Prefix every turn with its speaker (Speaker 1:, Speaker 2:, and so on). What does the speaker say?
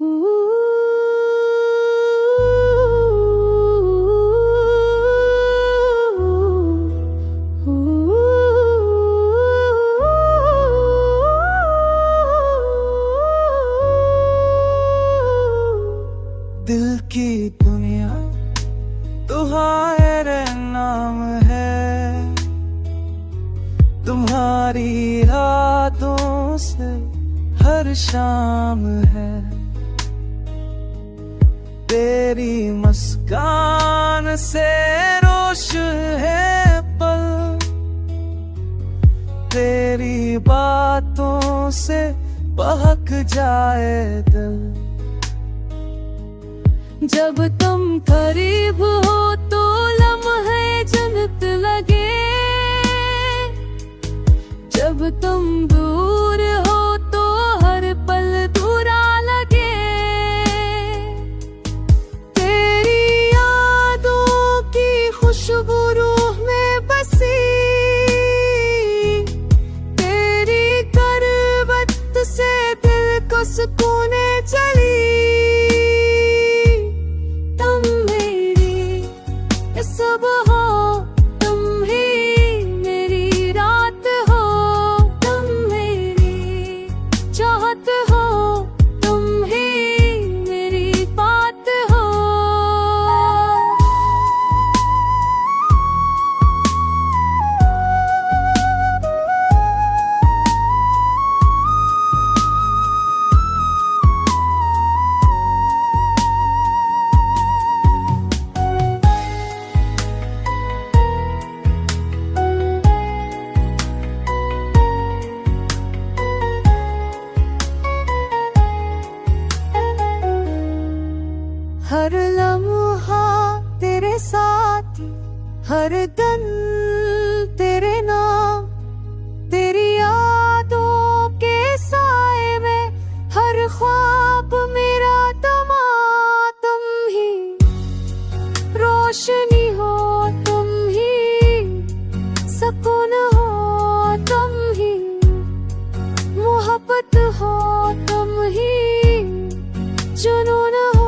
Speaker 1: दिल की दुनिया तुम्हारे नाम है, तुम्हारी रातों से हर शाम है। तेरी मुस्कान से रोश है पल, तेरी बातों से बहक जाए दिल।
Speaker 2: जब तुम करीब हो तो लम्हे जन्नत लगे, जब तुम दूर हो तो हर पल दूरा लगे। तेरी यादों की खुशबू रूह में बसी, तेरी करवत से दिल को सुकून चली। सब हो तुम ही मेरी रात हो, तुम मेरी चाहत हो, तुम ही मेरी बात हो। हर लम्हा तेरे साथ, हर दिन तेरे नाम, तेरी यादों के साए में हर ख्वाब मेरा तमा। तुम ही रोशनी हो, तुम ही सुकून हो, तुम ही मोहब्बत हो, तुम ही जुनून हो।